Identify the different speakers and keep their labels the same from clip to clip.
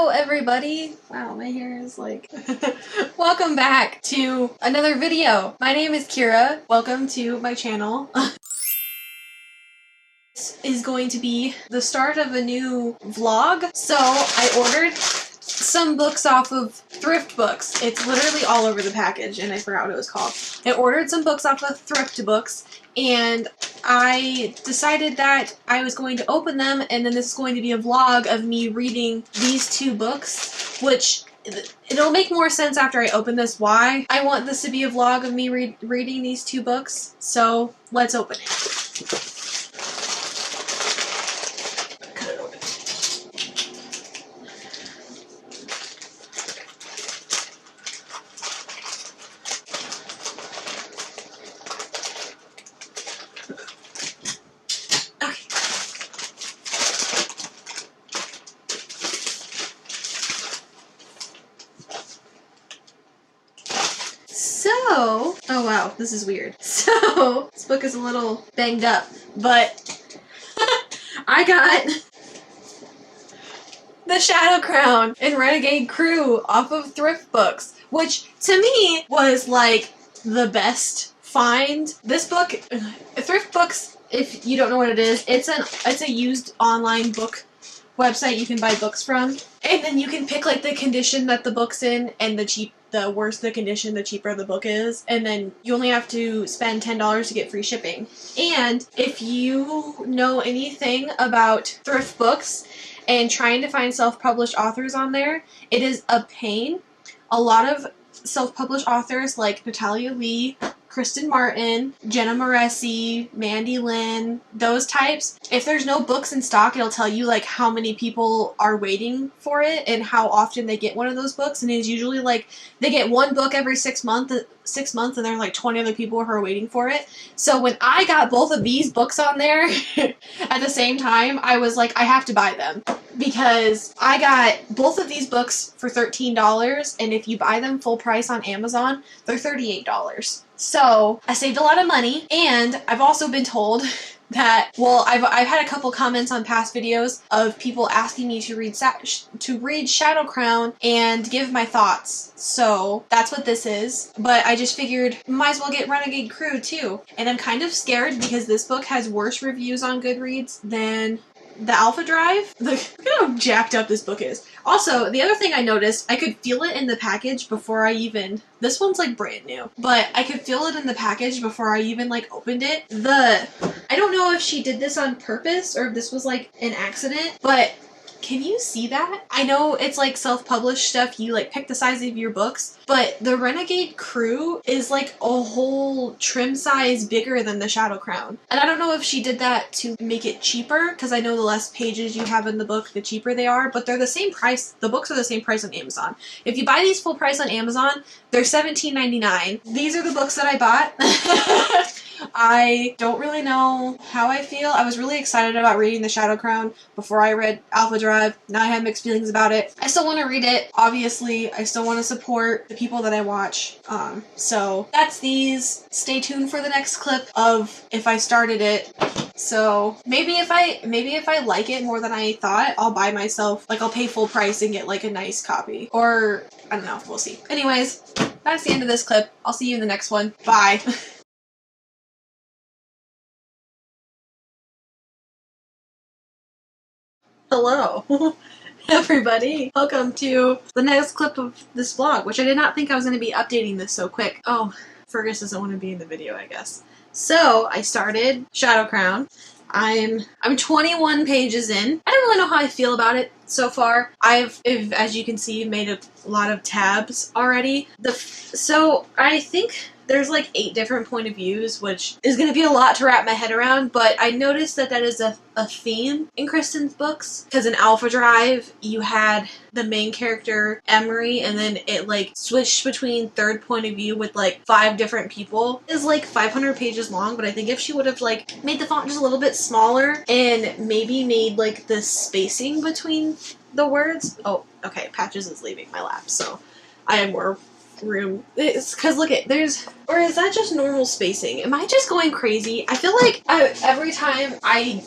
Speaker 1: Hello everybody! Wow, my hair is like... Welcome back to another video. My name is Kira. Welcome to my channel. This is going to be the start of a new vlog. So I ordered some books off of Thrift Books. It's literally all over the package and I forgot what it was called. I ordered some books off of Thrift Books and I decided that I was going to open them, and then this is going to be a vlog of me reading these two books, which it'll make more sense after I open this why I want this to be a vlog of me reading these two books. So let's open it. So, oh wow, this is weird. So, this book is a little banged up, but I got The Shadow Crown and Renegade Crew off of Thrift Books, which to me was like the best find. This book, Thrift Books, if you don't know what it is, it's a used online book website you can buy books from, and then you can pick like the condition that the book's in, and the worse the condition, the cheaper the book is, and then you only have to spend $10 to get free shipping. And if you know anything about Thrift Books and trying to find self-published authors on there, it is a pain. A lot of self-published authors like Natalia Lee, Kristen Martin, Jenna Moresi, Mandy Lynn, those types, if there's no books in stock, it'll tell you like how many people are waiting for it and how often they get one of those books, and it's usually like they get one book every 6 months and there are like 20 other people who are waiting for it. So when I got both of these books on there at the same time, I was like, I have to buy them, because I got both of these books for $13, and if you buy them full price on Amazon, they're $38. So I saved a lot of money, and I've also been told that, well, I've had a couple comments on past videos of people asking me to read Shadow Crown and give my thoughts. So that's what this is. But I just figured might as well get Renegade Crew too. And I'm kind of scared because this book has worse reviews on Goodreads than the Alpha Drive. Look at how jacked up this book is. Also, the other thing I noticed, I could feel it in the package before I even... This one's like brand new, but I could feel it in the package before I even like opened it. I don't know if she did this on purpose or if this was like an accident, but can you see that? I know it's like self-published stuff, you like pick the size of your books, but the Renegade Crew is like a whole trim size bigger than the Shadow Crown. And I don't know if she did that to make it cheaper, because I know the less pages you have in the book, the cheaper they are, but they're the same price. The books are the same price on Amazon. If you buy these full price on Amazon, they're $17.99. These are the books that I bought. I don't really know how I feel. I was really excited about reading The Shadow Crown before I read Alpha Drive. Now I have mixed feelings about it. I still want to read it. Obviously, I still want to support the people that I watch. So that's these. Stay tuned for the next clip of if I started it. So maybe if I like it more than I thought, I'll buy myself, like I'll pay full price and get like a nice copy. Or, I don't know, we'll see. Anyways, that's the end of this clip. I'll see you in the next one. Bye. Hello, everybody. Welcome to the next clip of this vlog, which I did not think I was going to be updating this so quick. Oh, Fergus doesn't want to be in the video, I guess. So, I started Shadow Crown. I'm 21 pages in. I don't really know how I feel about it so far. As you can see, made a lot of tabs already. So, I think there's like 8 different point of views, which is going to be a lot to wrap my head around, but I noticed that is a theme in Kristen's books, because in Alpha Drive you had the main character Emery, and then it like switched between third point of view with like 5 different people. It's like 500 pages long, but I think if she would have like made the font just a little bit smaller and maybe made like the spacing between the words. Oh, okay, Patches is leaving my lap, so I have more room. It's because look at or is that just normal spacing? Am I just going crazy? I feel like every time I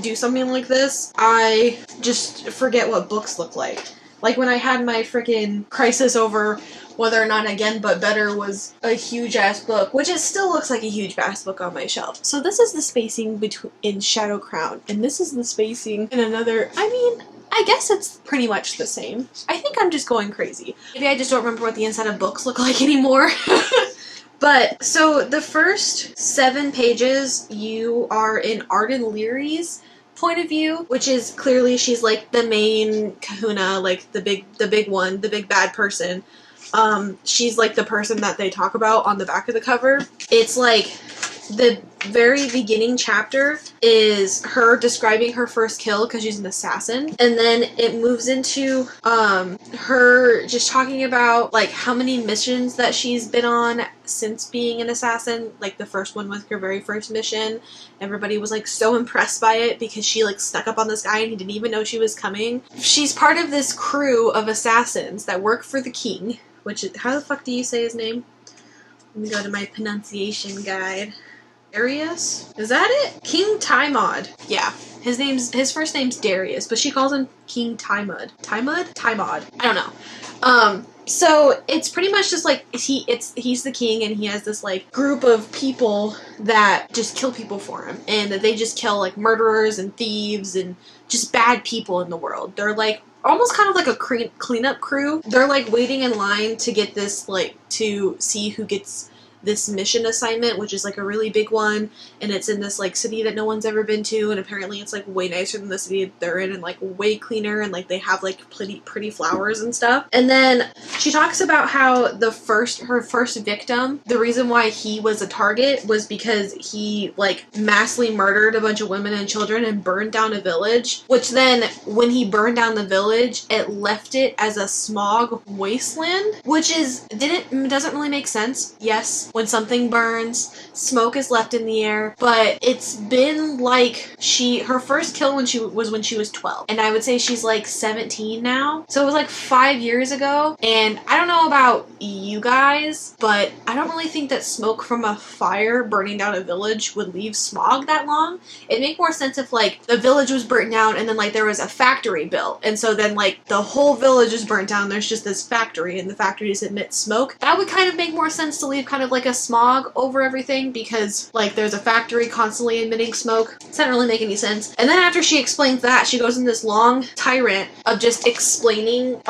Speaker 1: do something like this, I just forget what books look like. Like when I had my freaking crisis over whether or not Again But Better was a huge ass book, which it still looks like a huge ass book on my shelf. So this is the spacing between in Shadow Crown, and this is the spacing in another. I mean, I guess it's pretty much the same. I think I'm just going crazy. Maybe I just don't remember what the inside of books look like anymore. But, so the first 7 pages, you are in Arden Leary's point of view, which is clearly she's like the main kahuna, like the big one, the big bad person. She's like the person that they talk about on the back of the cover. It's like the very beginning chapter is her describing her first kill because she's an assassin, and then it moves into her just talking about like how many missions that she's been on since being an assassin. Like the first one was her very first mission. Everybody was like so impressed by it because she like snuck up on this guy and he didn't even know she was coming. She's part of this crew of assassins that work for the king, which is, how the fuck do you say his name? Let me go to my pronunciation guide. Darius? Is that it? King Timod. Yeah. His first name's Darius, but she calls him King Timod. Timod? Timod. I don't know. So it's pretty much just like he's the king and he has this like group of people that just kill people for him, and that they just kill like murderers and thieves and just bad people in the world. They're like almost kind of like a cleanup crew. They're like waiting in line to get this, like, to see who gets this mission assignment, which is like a really big one, and it's in this like city that no one's ever been to, and apparently it's like way nicer than the city that they're in, and like way cleaner, and like they have like pretty flowers and stuff. And then she talks about how her first victim, the reason why he was a target was because he like massively murdered a bunch of women and children and burned down a village, which then when he burned down the village, it left it as a smog wasteland, which doesn't really make sense. Yes, when something burns, smoke is left in the air, but it's been like her first kill when she was 12, and I would say she's like 17 now, so it was like 5 years ago. And I don't know about you guys, but I don't really think that smoke from a fire burning down a village would leave smog that long. It'd make more sense if like the village was burnt down and then like there was a factory built, and so then like the whole village is burnt down, there's just this factory and the factory just emits smoke. That would kind of make more sense to leave kind of like a smog over everything, because like there's a factory constantly emitting smoke. It doesn't really make any sense. And then after she explains that, she goes in this long tirade of just explaining,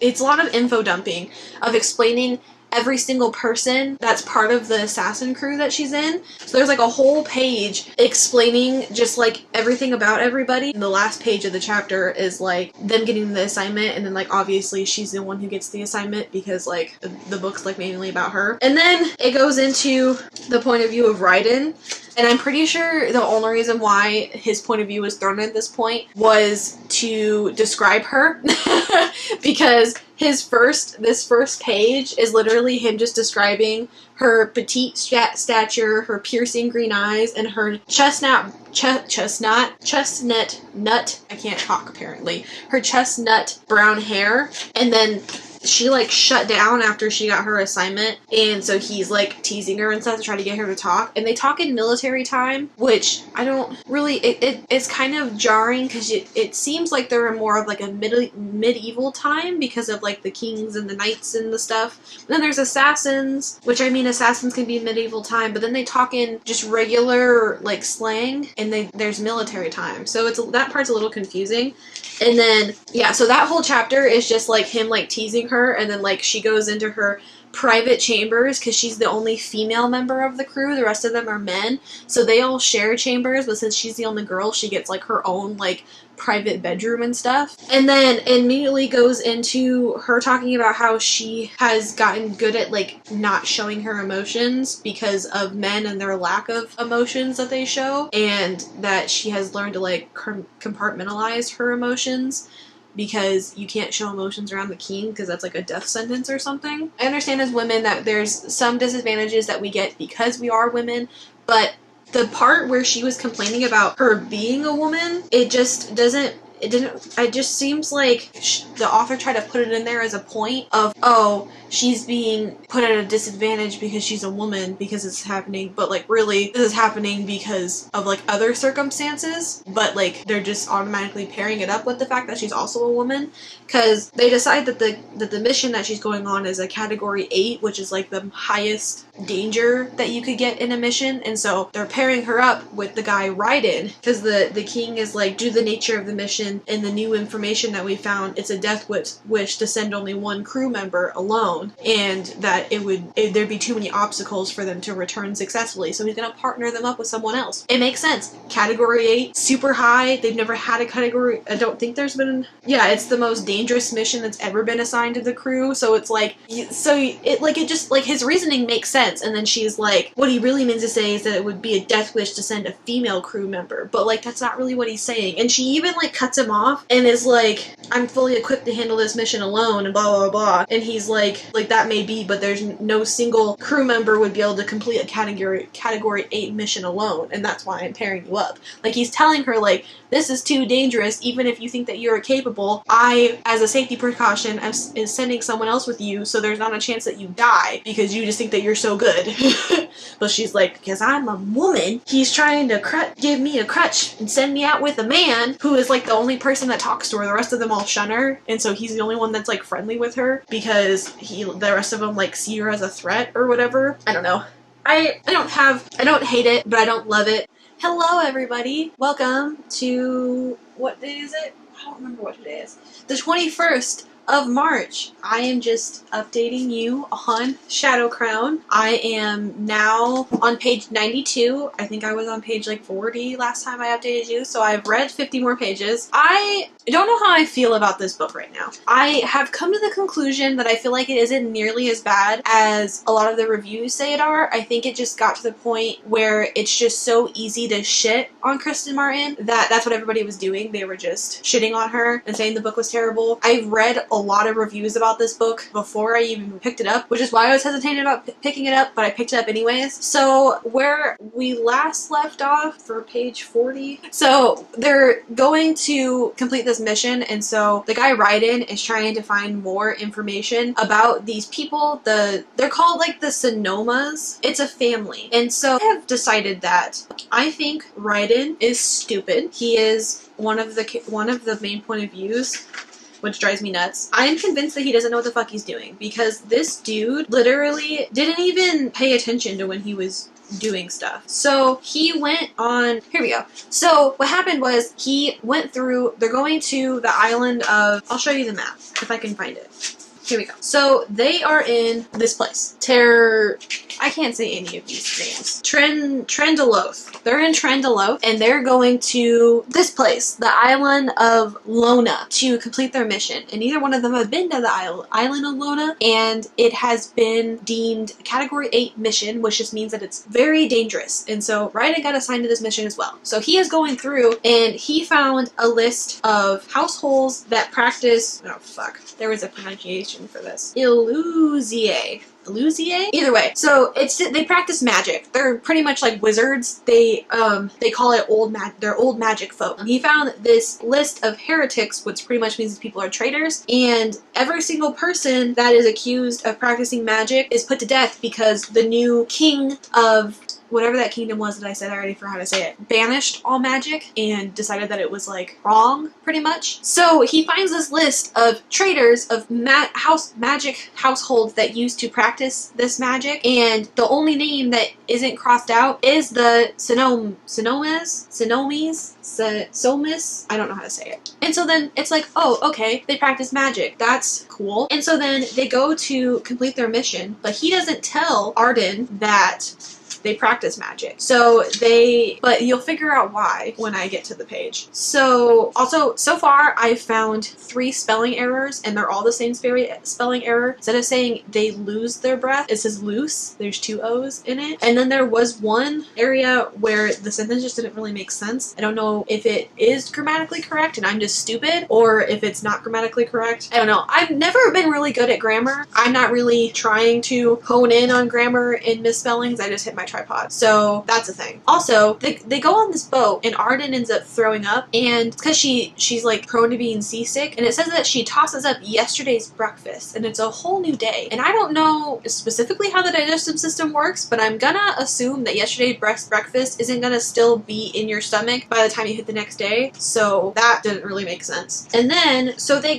Speaker 1: it's a lot of info dumping, of explaining every single person that's part of the assassin crew that she's in. So there's like a whole page explaining just like everything about everybody. And the last page of the chapter is like them getting the assignment, and then like obviously she's the one who gets the assignment because like the book's like mainly about her. And then it goes into the point of view of Raiden. And I'm pretty sure the only reason why his point of view was thrown at this point was to describe her. Because this first page is literally him just describing her petite stature, her piercing green eyes, and her chestnut nut, I can't talk apparently, her chestnut brown hair. And then she like shut down after she got her assignment, and so he's like teasing her and stuff to try to get her to talk, and they talk in military time, which I don't really, it's kind of jarring because it seems like they're in more of like a medieval time because of like the kings and the knights and the stuff. And then there's assassins, which I mean assassins can be medieval time, but then they talk in just regular like slang, and there's military time, so that part's a little confusing. And then, yeah, so that whole chapter is just like him like teasing her, and then like she goes into her private chambers because she's the only female member of the crew. The rest of them are men, so they all share chambers, but since she's the only girl, she gets like her own like private bedroom and stuff. And then immediately goes into her talking about how she has gotten good at like not showing her emotions because of men and their lack of emotions that they show, and that she has learned to like compartmentalize her emotions because you can't show emotions around the king because that's like a death sentence or something. I understand as women that there's some disadvantages that we get because we are women, but the part where she was complaining about her being a woman, it just doesn't, it just seems like the author tried to put it in there as a point of, oh, she's being put at a disadvantage because she's a woman because it's happening, but like really this is happening because of like other circumstances, but like they're just automatically pairing it up with the fact that she's also a woman, because they decide that the mission that she's going on is a category 8, which is like the highest danger that you could get in a mission, and so they're pairing her up with the guy Raiden, because the king is like, due to the nature of the mission and the new information that we found, it's a death wish to send only one crew member alone, and that there'd be too many obstacles for them to return successfully, so he's gonna partner them up with someone else. It makes sense. Category 8, super high. They've never had a category. I don't think there's been. Yeah, it's the most dangerous mission that's ever been assigned to the crew. So it's like, it just like his reasoning makes sense. And then she's like, what he really means to say is that it would be a death wish to send a female crew member, but like that's not really what he's saying. And she even like cuts him off and is like, I'm fully equipped to handle this mission alone, and blah blah blah. And he's like that may be, but there's no single crew member would be able to complete a category 8 mission alone, and that's why I'm pairing you up. Like he's telling her like, this is too dangerous. Even if you think that you're capable, I, as a safety precaution, is sending someone else with you, so there's not a chance that you die because you just think that you're so good. But she's like, because I'm a woman, he's trying to give me a crutch and send me out with a man who is like the only person that talks to her. The rest of them all shun her, and so he's the only one that's like friendly with her because the rest of them like see her as a threat or whatever. I don't know. I don't hate it, but I don't love it. Hello everybody, welcome to, what day is it? I don't remember what today is. The 21st of March. I am just updating you on Shadow Crown. I am now on page 92. I think I was on page like 40 last time I updated you, so I've read 50 more pages. I don't know how I feel about this book right now. I have come to the conclusion that I feel like it isn't nearly as bad as a lot of the reviews say it are. I think it just got to the point where it's just so easy to shit on Kristen Martin that that's what everybody was doing. They were just shitting on her and saying the book was terrible. I've read a lot of reviews about this book before I even picked it up, which is why I was hesitating about picking it up, but I picked it up anyways. So where we last left off for page 40, so they're going to complete this mission, and so the guy Raiden is trying to find more information about these people. They're called like the Sonomas. It's a family, and so I have decided that I think Raiden is stupid. He is one of the main point of views, which drives me nuts. I am convinced that he doesn't know what the fuck he's doing, because this dude literally didn't even pay attention to when he was doing stuff. So he went on, here we go. So what happened was he went through, they're going to the island of, I'll show you the map if I can find it. Here we go. So they are in this place. I can't say any of these names. Trendeloth. They're in Trendeloth, and they're going to this place, the island of Lona, to complete their mission. And neither one of them have been to the island of Lona, and it has been deemed a Category 8 mission, which just means that it's very dangerous. And so Raiden got assigned to this mission as well. So he is going through, and he found a list of households that practice, oh fuck, there was a pronunciation for this. Illusier. Either way. So they practice magic. They're pretty much like wizards. They call it they're old magic folk. He found this list of heretics, which pretty much means people are traitors, and every single person that is accused of practicing magic is put to death because the new king of whatever that kingdom was that I said, I already forgot how to say it, banished all magic and decided that it was like wrong, pretty much. So he finds this list of traitors of magic households that used to practice this magic, and the only name that isn't crossed out is the Sonomis, I don't know how to say it. And so then it's like, oh, okay, they practice magic. That's cool. And so then they go to complete their mission, but he doesn't tell Arden that they practice magic. But you'll figure out why when I get to the page. So far I've found 3 spelling errors, and they're all the same spelling error. Instead of saying they lose their breath, it says loose. There's 2 O's in it. And then there was one area where the sentence just didn't really make sense. I don't know if it is grammatically correct and I'm just stupid, or if it's not grammatically correct. I don't know. I've never been really good at grammar. I'm not really trying to hone in on grammar and misspellings. I just hit my tripod. So that's a thing. Also, they go on this boat and Arden ends up throwing up, and it's because she's like prone to being seasick, and it says that she tosses up yesterday's breakfast and it's a whole new day. And I don't know specifically how the digestive system works, but I'm gonna assume that yesterday's breakfast isn't gonna still be in your stomach by the time you hit the next day. So that didn't really make sense. And then so they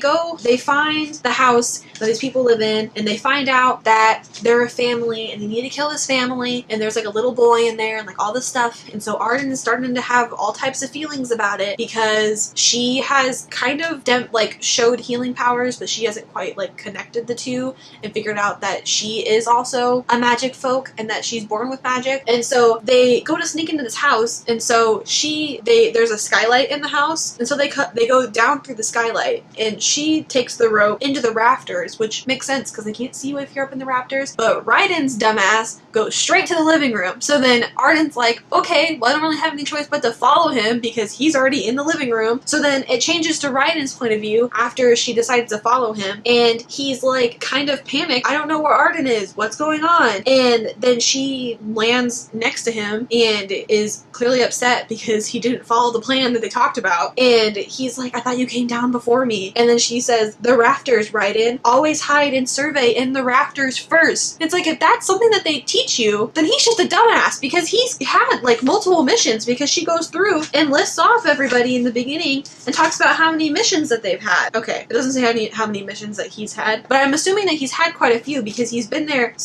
Speaker 1: find the house that these people live in, and they find out that they're a family and they need to kill this family, and there's like a little boy in there and like all this stuff. And so Arden is starting to have all types of feelings about it because she has kind of showed healing powers, but she hasn't quite like connected the two and figured out that she is also a magic folk and that she's born with magic. And so they go to sneak into this house, and so there's a skylight in the house, and so they go down through the skylight, and she takes the rope into the rafters, which makes sense because they can't see you if you're up in the rafters. But Ryden's dumbass goes straight to the living room. So then Arden's like, okay, well, I don't really have any choice but to follow him because he's already in the living room. So then it changes to Ryden's point of view after she decides to follow him, and he's like kind of panicked. I don't know where Arden is. What's going on? And then she lands next to him and is clearly upset because he didn't follow the plan that they talked about. And he's like, I thought you came down before me. And then she says, the rafters, Ryden. Always hide and survey in the rafters first. It's like, if that's something that they teach you, then he's just a dumbass because he's had like multiple missions, because she goes through and lists off everybody in the beginning and talks about how many missions that they've had. Okay, it doesn't say how many missions that he's had, but I'm assuming that he's had quite a few because he's been there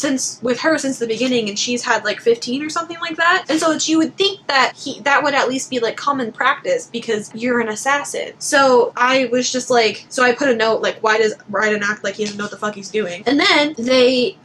Speaker 1: with her since the beginning, and she's had like 15 or something like that. And so you would think that that would at least be like common practice because you're an assassin. So I was just like, so I put a note like, why does Ryden act like he doesn't know what the fuck he's doing? And then they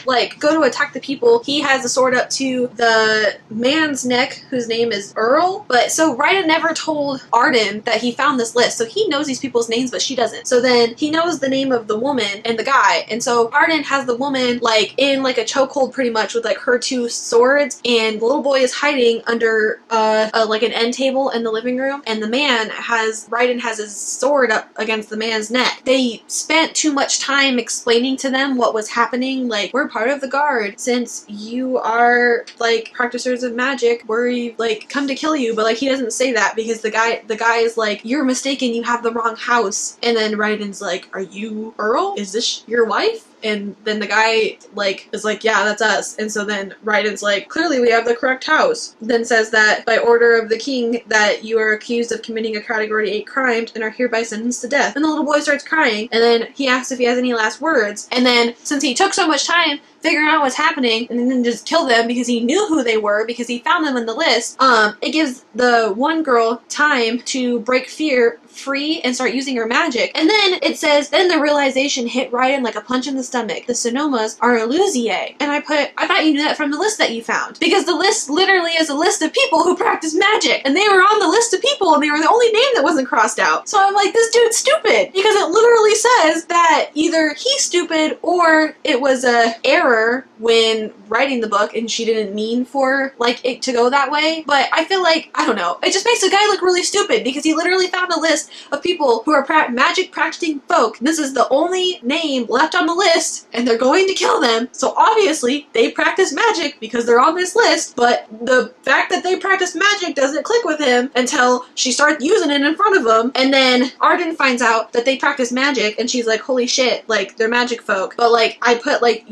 Speaker 1: like go to attack the people. He has a sword up to the man's neck whose name is Earl. But so Ryden never told Arden that he found this list, so he knows these people's names, but she doesn't. So then he knows the name of the woman and the guy, and so Arden has the woman like in like a chokehold pretty much with like her two swords, and the little boy is hiding under like an end table in the living room, and Ryden has his sword up against the man's neck. They spent too much time explaining to them what was happening, like, we're part of the guard. Since you are like practicers of magic, we're like come to kill you. But like he doesn't say that because the guy is like, you're mistaken, you have the wrong house. And then Ryden's like, are you Earl? Is this your wife? And then the guy like is like, yeah, that's us. And so then Ryden's like, clearly we have the correct house. Then says that by order of the king that you are accused of committing a category 8 crime and are hereby sentenced to death. And the little boy starts crying, and then he asks if he has any last words. And then since he took so much time figuring out what's happening and then just kill them because he knew who they were because he found them in the list, it gives the one girl time to break free and start using her magic. And then it says, then the realization hit Ryden like a punch in the stomach. The Sonomas are Illusiae. And I thought you knew that from the list that you found. Because the list literally is a list of people who practice magic. And they were on the list of people, and they were the only name that wasn't crossed out. So I'm like, this dude's stupid. Because it literally says that either he's stupid or it was a error when writing the book and she didn't mean for like it to go that way. But I feel like, I don't know, it just makes the guy look really stupid because he literally found a list of people who are magic practicing folk. This is the only name left on the list, and they're going to kill them. So obviously they practice magic because they're on this list. But the fact that they practice magic doesn't click with him until she starts using it in front of him. And then Arden finds out that they practice magic, and she's like, holy shit, like they're magic folk. But like I put like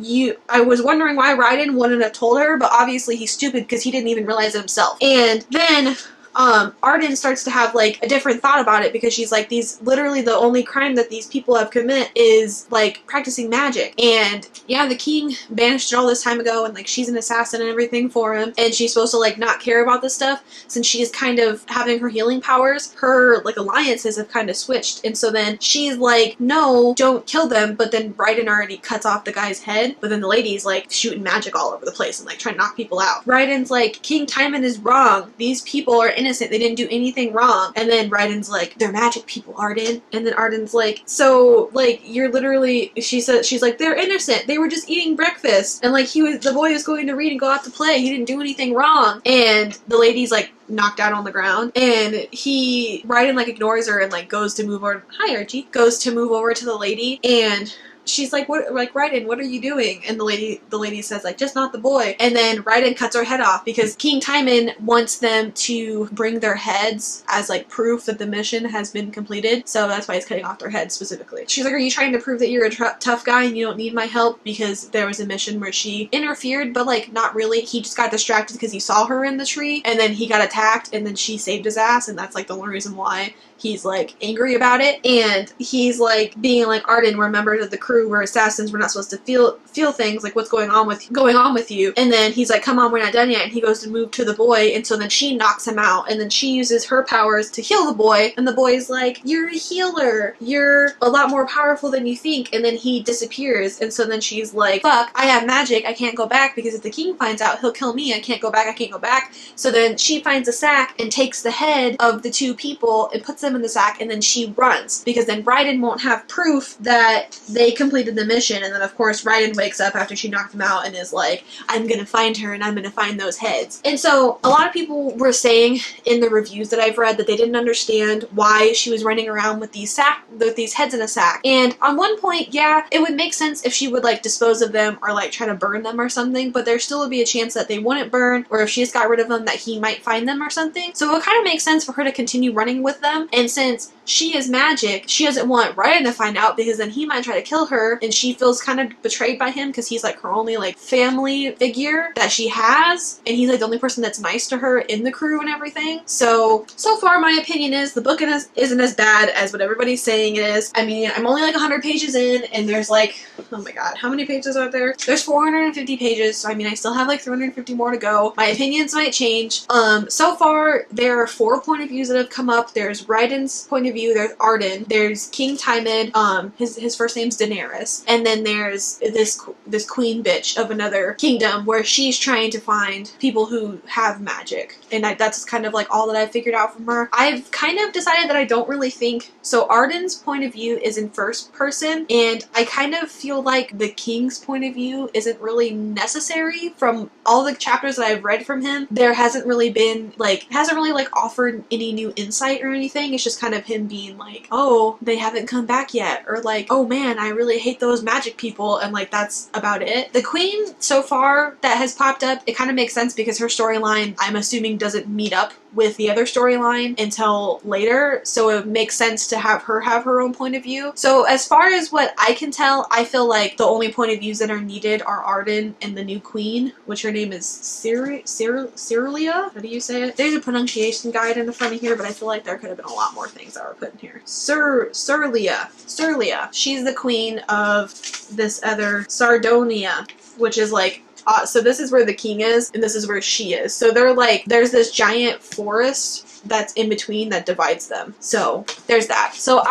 Speaker 1: I was wondering why Ryden wouldn't have told her, but obviously he's stupid because he didn't even realize it himself. And then Arden starts to have like a different thought about it because she's like, literally the only crime that these people have commit is like practicing magic. And yeah, the king banished it all this time ago, and like she's an assassin and everything for him, and she's supposed to like not care about this stuff since she's kind of having her healing powers. Her like alliances have kind of switched, and so then she's like, no, don't kill them. But then Ryden already cuts off the guy's head, but then the lady's like shooting magic all over the place and like trying to knock people out. Ryden's like, King Timon is wrong. These people are innocent. They didn't do anything wrong. And then Ryden's like, they're magic people, Arden. And then Arden's like, so like you're literally, she's like, they're innocent. They were just eating breakfast. And like the boy was going to read and go out to play. He didn't do anything wrong. And the lady's like knocked out on the ground, and Ryden like ignores her and like goes to move over. Hi, Archie. Goes to move over to the lady, and she's like, what, like, Raiden, what are you doing? And the lady says, like, just not the boy. And then Raiden cuts her head off because King Timon wants them to bring their heads as, like, proof that the mission has been completed. So that's why he's cutting off their heads specifically. She's like, are you trying to prove that you're a tough guy and you don't need my help? Because there was a mission where she interfered, but, like, not really. He just got distracted because he saw her in the tree, and then he got attacked, and then she saved his ass, and that's, like, the only reason why he's, like, angry about it. And he's, like, being like, Arden, we're members of the crew, we're assassins, we're not supposed to feel things, like, what's going on with you? And then he's like, come on, we're not done yet. And he goes to move to the boy, and so then she knocks him out, and then she uses her powers to heal the boy, and the boy's like, you're a healer, you're a lot more powerful than you think. And then he disappears, and so then she's like, fuck, I have magic, I can't go back, because if the king finds out, he'll kill me, I can't go back. So then she finds a sack and takes the head of the two people and puts them in the sack, and then she runs, because then Raiden won't have proof that they completed the mission. And then of course Raiden wakes up after she knocked him out and is like, I'm gonna find her and I'm gonna find those heads. And so a lot of people were saying in the reviews that I've read that they didn't understand why she was running around with these heads in a sack. And on one point, yeah, it would make sense if she would, like, dispose of them or, like, try to burn them or something, but there still would be a chance that they wouldn't burn, or if she just got rid of them, that he might find them or something. So it would kind of make sense for her to continue running with them. And since she is magic, she doesn't want Raiden to find out, because then he might try to kill her, and she feels kind of betrayed by him because he's, like, her only, like, family figure that she has, and he's, like, the only person that's nice to her in the crew and everything. So far my opinion is the book isn't as bad as what everybody's saying it is. I mean, I'm only like 100 pages in, and there's, like, oh my god, how many pages are there? There's 450 pages, so I mean, I still have like 350 more to go. My opinions might change. So far there are 4 point of views that have come up. There's Raiden's point of view, there's Arden, there's King Timon, his first name's Daenerys, and then there's this queen bitch of another kingdom where she's trying to find people who have magic. And that's kind of like all that I've figured out from her. I've kind of decided that I don't really think, so Arden's point of view is in first person, and I kind of feel like the king's point of view isn't really necessary. From all the chapters that I've read from him, there hasn't really offered any new insight or anything. It's just kind of him being like, oh, they haven't come back yet, or like, oh man, I really hate those magic people, and like that's about it. The queen so far that has popped up, it kind of makes sense because her storyline, I'm assuming, doesn't meet up with the other storyline until later, so it makes sense to have her own point of view. So as far as what I can tell, I feel like the only point of views that are needed are Arden and the new queen, which her name is Cerelia? How do you say it? There's a pronunciation guide in the front of here, but I feel like there could have been a lot more things that were put in here. Cerelia. She's the queen of this other Sardonia, which is like, so this is where the king is, and this is where she is. So they're like, there's this giant forest that's in between that divides them. So there's that. So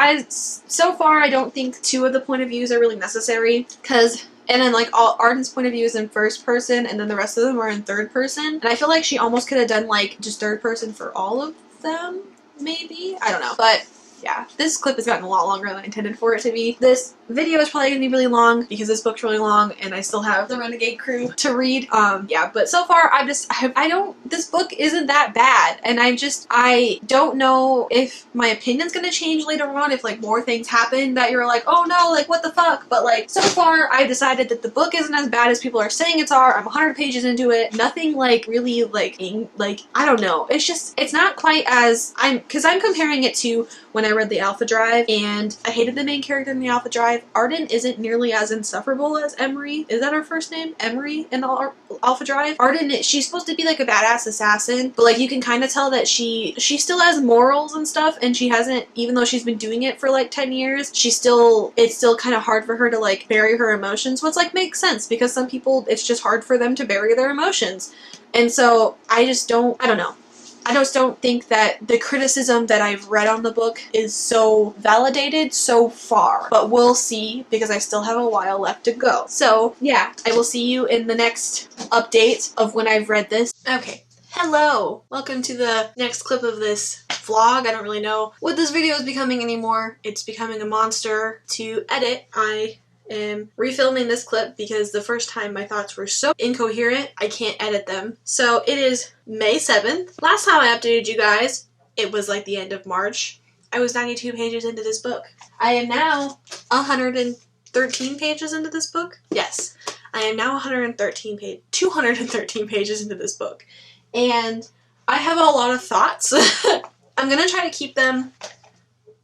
Speaker 1: far I don't think 2 of the point of views are really necessary, and then like all Arden's point of view is in first person, and then the rest of them are in third person. And I feel like she almost could have done like just third person for all of them, maybe? I don't know. But yeah, this clip has gotten a lot longer than I intended for it to be. This video is probably going to be really long because this book's really long and I still have the Renegade Crew to read. Yeah, but so far this book isn't that bad, and I don't know if my opinion's going to change later on, if like more things happen that you're like, oh no, like what the fuck. But like so far I decided that the book isn't as bad as people are saying it's are. I'm 100 pages into it. Nothing like really like I don't know. It's not quite as because I'm comparing it to when I read the Alpha Drive, and I hated the main character in the Alpha Drive. Arden isn't nearly as insufferable as Emery. Is that her first name? Emery in Alpha Drive? Arden, she's supposed to be like a badass assassin, but like you can kind of tell that she still has morals and stuff, and she hasn't, even though she's been doing it for like 10 years, it's still kind of hard for her to like bury her emotions, which like makes sense because some people, it's just hard for them to bury their emotions. And so I just don't think that the criticism that I've read on the book is so validated so far. But we'll see, because I still have a while left to go. So yeah, I will see you in the next update of when I've read this. Okay. Hello! Welcome to the next clip of this vlog. I don't really know what this video is becoming anymore. It's becoming a monster to edit. I am refilming this clip because the first time my thoughts were so incoherent, I can't edit them. So it is May 7th. Last time I updated you guys, it was like the end of March. I was 92 pages into this book. I am now 213 pages into this book. Yes, I am now 213 pages into this book. And I have a lot of thoughts. I'm going to try to keep them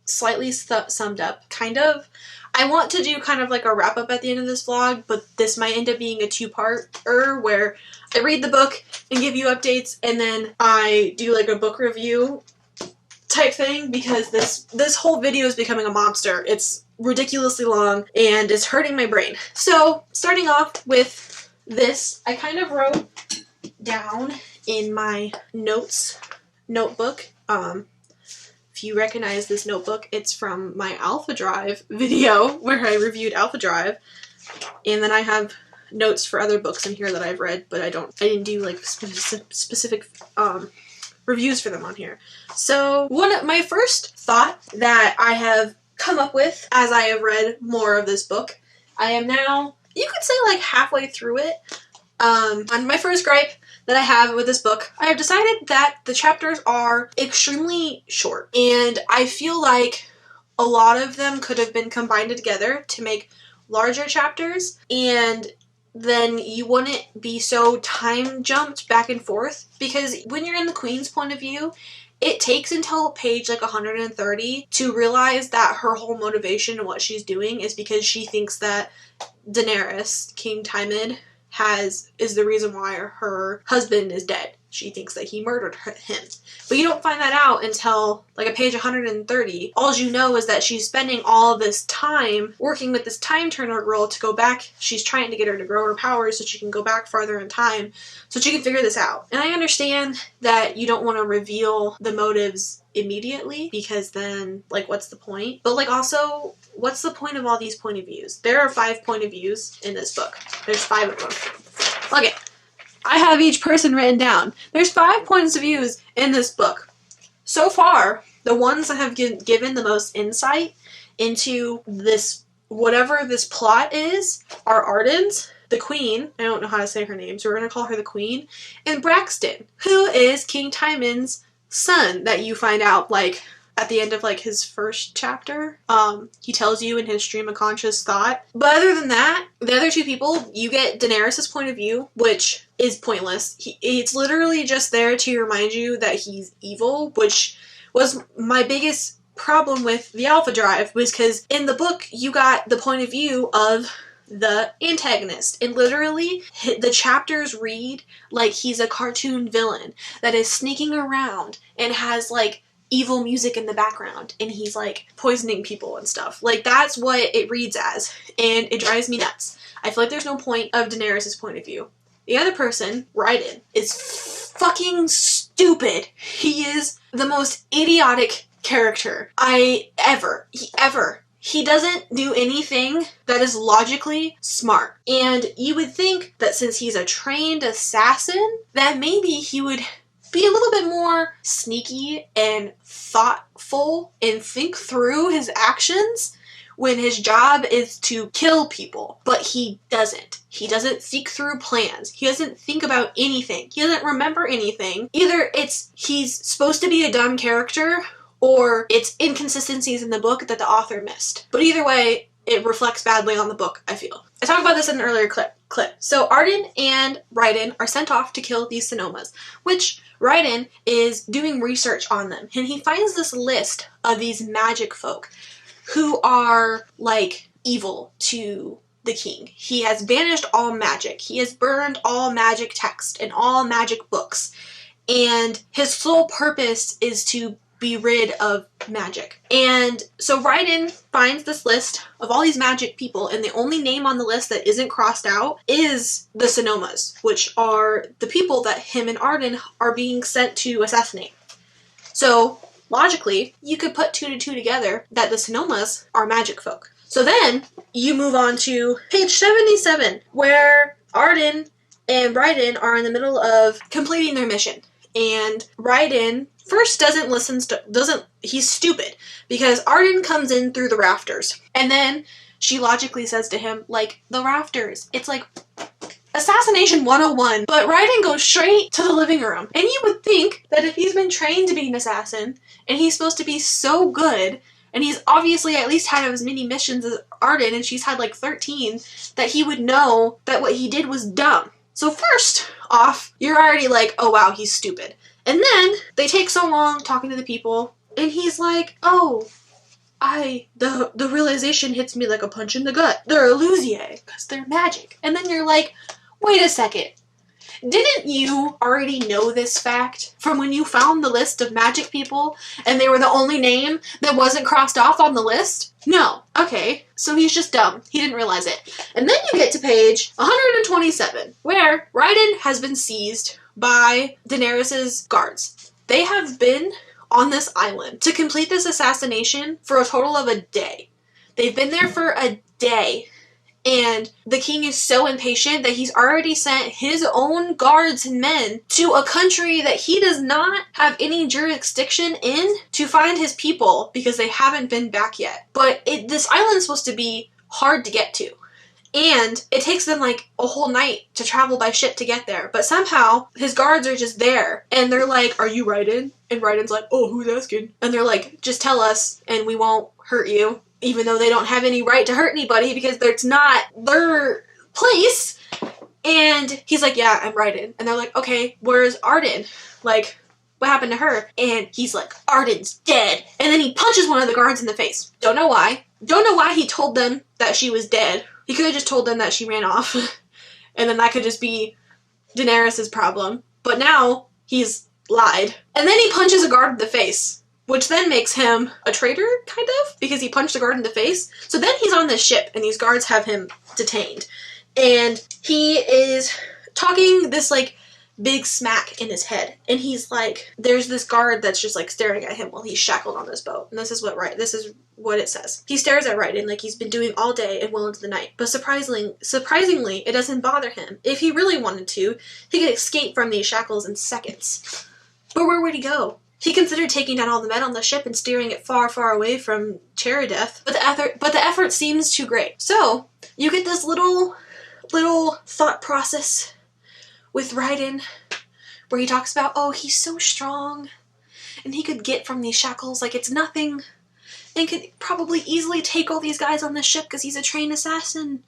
Speaker 1: slightly summed up, kind of. I want to do kind of like a wrap up at the end of this vlog, but this might end up being a two-parter where I read the book and give you updates, and then I do like a book review type thing, because this whole video is becoming a monster. It's ridiculously long and it's hurting my brain. So starting off with this, I kind of wrote down in my notebook. If you recognize this notebook, it's from my Alpha Drive video where I reviewed Alpha Drive, and then I have notes for other books in here that I've read, but I didn't do like specific reviews for them on here. So my first thought that I have come up with as I have read more of this book, I am now, you could say, like halfway through it. On my first gripe that I have with this book, I have decided that the chapters are extremely short, and I feel like a lot of them could have been combined together to make larger chapters, and then you wouldn't be so time jumped back and forth, because when you're in the Queen's point of view, it takes until page like 130 to realize that her whole motivation and what she's doing is because she thinks that Daenerys, King Timon, is the reason why her husband is dead. She thinks that he murdered him. But you don't find that out until like a page 130. All you know is that she's spending all this time working with this time turner girl to go back. She's trying to get her to grow her powers so she can go back farther in time so she can figure this out. And I understand that you don't want to reveal the motives immediately, because then, like, what's the point? But, like, also, what's the point of all these point of views? There are 5 point of views in this book. There's 5 of them. Okay. I have each person written down. There's 5 points of views in this book. So far, the ones that have given the most insight into this, whatever this plot is, are Arden's, the Queen, I don't know how to say her name, so we're going to call her the Queen, and Braxton, who is King Timon's son, that you find out, like, at the end of, like, his first chapter. He tells you in his stream of conscious thought. But other than that, the other 2 people, you get Daenerys' point of view, which is pointless. It's literally just there to remind you that he's evil, which was my biggest problem with the Alpha Drive, was because in the book, you got the point of view of the antagonist, and literally the chapters read like he's a cartoon villain that is sneaking around and has, like, evil music in the background, and he's, like, poisoning people and stuff. Like, that's what it reads as, and it drives me nuts. I feel like there's no point of Daenerys' point of view. The other person, Raiden, is fucking stupid. He is the most idiotic character He doesn't do anything that is logically smart. And you would think that since he's a trained assassin, that maybe he would be a little bit more sneaky and thoughtful and think through his actions when his job is to kill people. But he doesn't. He doesn't think through plans. He doesn't think about anything. He doesn't remember anything. Either he's supposed to be a dumb character, or it's inconsistencies in the book that the author missed. But either way, it reflects badly on the book, I feel. I talked about this in an earlier clip. So Arden and Raiden are sent off to kill these Sonomas, which Raiden is doing research on them. And he finds this list of these magic folk who are, like, evil to the king. He has banished all magic. He has burned all magic text and all magic books. And his sole purpose is to be rid of magic. And so Raiden finds this list of all these magic people, and the only name on the list that isn't crossed out is the Sonomas, which are the people that him and Arden are being sent to assassinate. So logically, you could put 2 to 2 together that the Sonomas are magic folk. So then you move on to page 77, where Arden and Raiden are in the middle of completing their mission. And Raiden first he's stupid, because Arden comes in through the rafters, and then she logically says to him, like, the rafters. It's like Assassination 101, but Raiden goes straight to the living room. And you would think that if he's been trained to be an assassin, and he's supposed to be so good and he's obviously at least had as many missions as Arden, and she's had like 13, that he would know that what he did was dumb. So first off, you're already like, oh wow, he's stupid. And then they take so long talking to the people, and he's like, oh, the realization hits me like a punch in the gut. They're Illusier, because they're magic. And then you're like, wait a second. Didn't you already know this fact from when you found the list of magic people and they were the only name that wasn't crossed off on the list? No. Okay, so he's just dumb. He didn't realize it. And then you get to page 127, where Raiden has been seized by Daenerys' guards. They have been on this island to complete this assassination for a total of a day. They've been there for a day. And the king is so impatient that he's already sent his own guards and men to a country that he does not have any jurisdiction in to find his people because they haven't been back yet. But this island's supposed to be hard to get to. And it takes them like a whole night to travel by ship to get there. But somehow his guards are just there. And they're like, are you Raiden? And Raiden's like, oh, who's asking? And they're like, just tell us and we won't hurt you. Even though they don't have any right to hurt anybody because it's not their place. And he's like, yeah, I'm Raiden. And they're like, okay, where's Arden? Like, what happened to her? And he's like, Arden's dead. And then he punches one of the guards in the face. Don't know why. Don't know why he told them that she was dead. He could have just told them that she ran off. And then that could just be Daenerys' problem. But now he's lied. And then he punches a guard in the face. Which then makes him a traitor, kind of, because he punched the guard in the face. So then he's on this ship, and these guards have him detained. And he is talking this, like, big smack in his head. And he's like, there's this guard that's just, like, staring at him while he's shackled on this boat. And this is what it says. He stares at Raiden like he's been doing all day and well into the night. But surprisingly, it doesn't bother him. If he really wanted to, he could escape from these shackles in seconds. But where would he go? He considered taking down all the men on the ship and steering it far, far away from Cheredith, but the effort seems too great. So, you get this little thought process with Raiden, where he talks about, oh, he's so strong, and he could get from these shackles like it's nothing, and could probably easily take all these guys on the ship because he's a trained assassin.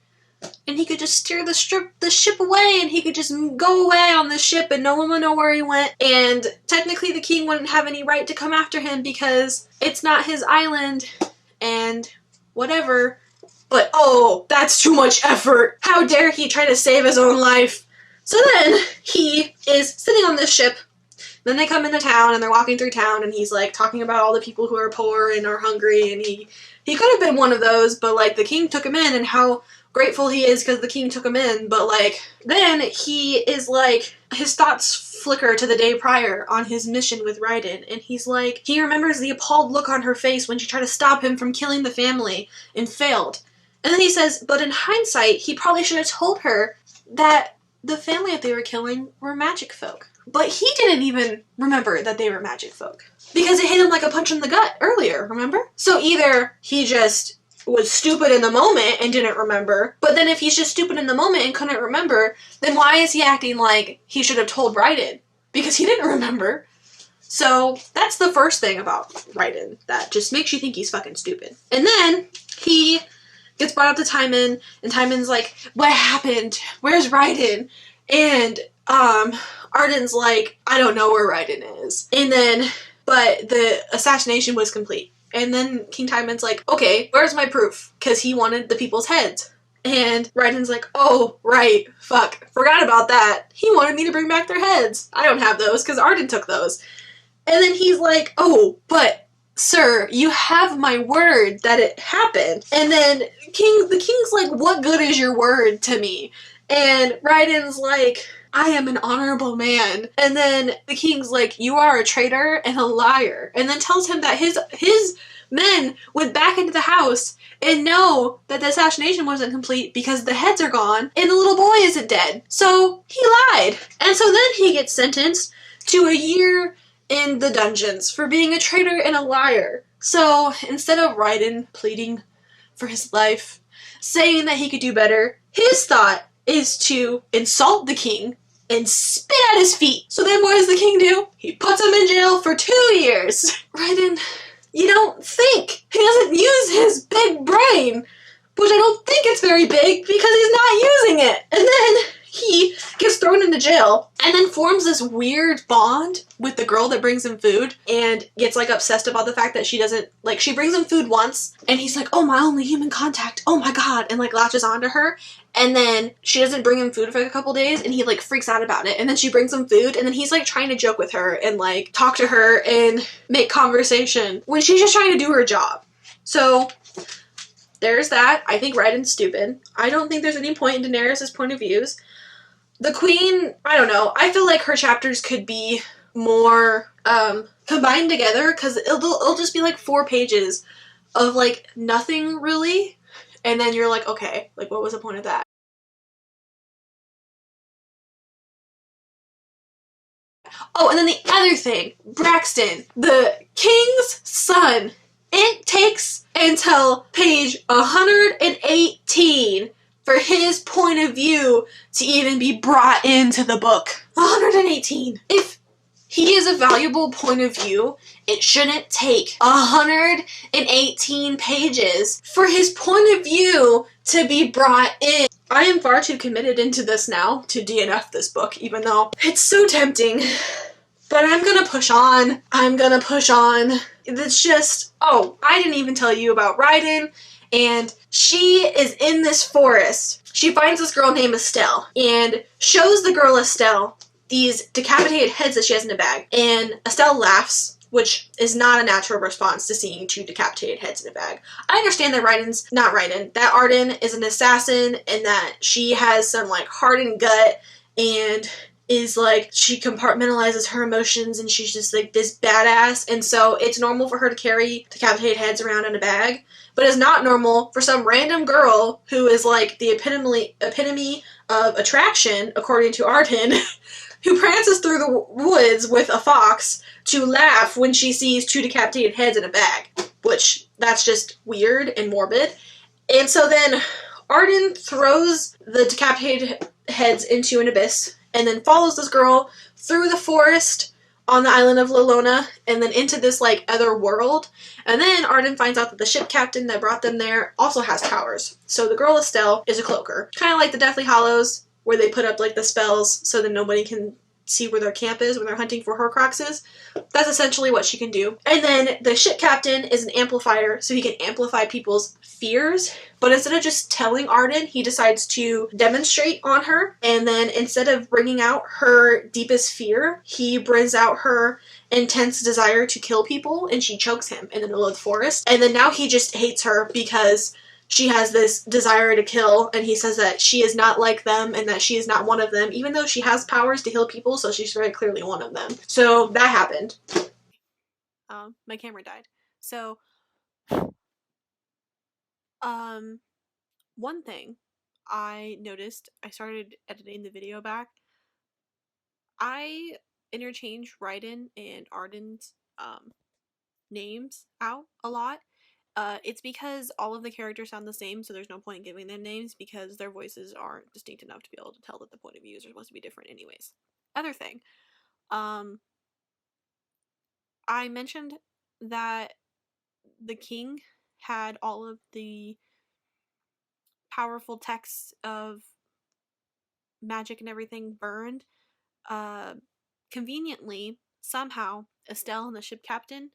Speaker 1: And he could just steer the ship away, and he could just go away on the ship, and no one would know where he went. And technically the king wouldn't have any right to come after him because it's not his island, and whatever. But, oh, that's too much effort. How dare he try to save his own life? So then he is sitting on this ship. Then they come into town, and they're walking through town, and he's, like, talking about all the people who are poor and are hungry, and he could have been one of those, but, like, the king took him in, and how grateful he is because the king took him in, but, like, then he is, like, his thoughts flicker to the day prior on his mission with Raiden, and he's like, he remembers the appalled look on her face when she tried to stop him from killing the family and failed. And then he says, but in hindsight, he probably should have told her that the family that they were killing were magic folk. But he didn't even remember that they were magic folk. Because it hit him like a punch in the gut earlier, remember? So either he just was stupid in the moment and didn't remember, but then if he's just stupid in the moment and couldn't remember, then why is he acting like he should have told Raiden? Because he didn't remember. So that's the first thing about Raiden that just makes you think he's fucking stupid. And then he gets brought up to Timon, and Timon's like, what happened? Where's Raiden? And Arden's like, I don't know where Raiden is. And then, but the assassination was complete. And then King Timon's like, okay, where's my proof? Because he wanted the people's heads. And Raiden's like, oh, right, fuck, forgot about that. He wanted me to bring back their heads. I don't have those because Arden took those. And then he's like, oh, but sir, you have my word that it happened. And then the king's like, what good is your word to me? And Raiden's like, I am an honorable man. And then the king's like, you are a traitor and a liar. And then tells him that his men went back into the house and know that the assassination wasn't complete because the heads are gone and the little boy isn't dead. So he lied. And so then he gets sentenced to a year in the dungeons for being a traitor and a liar. So instead of Raiden pleading for his life, saying that he could do better, his thought is to insult the king and spit at his feet. So then what does the king do? He puts him in jail for 2 years. Raiden you don't think. He doesn't use his big brain, which I don't think it's very big because he's not using it. And then he gets thrown into jail and then forms this weird bond with the girl that brings him food and gets like obsessed about the fact that she doesn't, like, she brings him food once and he's like, oh, my only human contact, oh my god, and like latches onto her. And then she doesn't bring him food for like a couple days and he like freaks out about it. And then she brings him food and then he's like trying to joke with her and like talk to her and make conversation when she's just trying to do her job. So there's that. I think Raiden's stupid. I don't think there's any point in Daenerys' point of views. The queen, I don't know. I feel like her chapters could be more combined together because it'll just be like 4 pages of like nothing really. And then you're like, okay, like what was the point of that? Oh, and then the other thing, Braxton, the king's son. It takes until page 118 for his point of view to even be brought into the book. 118. If he is a valuable point of view, it shouldn't take 118 pages for his point of view to be brought in. I am far too committed into this now to DNF this book, even though it's so tempting. But I'm gonna push on. It's just, oh, I didn't even tell you about Raiden. And she is in this forest. She finds this girl named Estelle and shows the girl Estelle these decapitated heads that she has in a bag. And Estelle laughs, which is not a natural response to seeing 2 decapitated heads in a bag. I understand that that Arden is an assassin and that she has some like hardened gut and is like, she compartmentalizes her emotions and she's just like this badass, and so it's normal for her to carry decapitated heads around in a bag, but it's not normal for some random girl who is like the epitome of attraction, according to Arden, who prances through the woods with a fox to laugh when she sees 2 decapitated heads in a bag, which that's just weird and morbid. And so then Arden throws the decapitated heads into an abyss and then follows this girl through the forest on the island of Lolona and then into this like other world. And then Arden finds out that the ship captain that brought them there also has powers. So the girl Estelle is a cloaker. Kind of like the Deathly Hallows, where they put up like the spells so that nobody can see where their camp is when they're hunting for Horcruxes. That's essentially what she can do. And then the ship captain is an amplifier, so he can amplify people's fears. But instead of just telling Arden, he decides to demonstrate on her. And then instead of bringing out her deepest fear, he brings out her intense desire to kill people, and she chokes him in the middle of the forest. And then now he just hates her because she has this desire to kill, and he says that she is not like them and that she is not one of them, even though she has powers to heal people, so she's very clearly one of them. So that happened. My camera died. So, one thing I noticed, I started editing the video back, I interchange Raiden and Arden's names out a lot. It's because all of the characters sound the same, so there's no point in giving them names because their voices aren't distinct enough to be able to tell that the point of views are supposed to be different anyways. Other thing, I mentioned that the king had all of the powerful texts of magic and everything burned. Conveniently, somehow, Estelle and the ship captain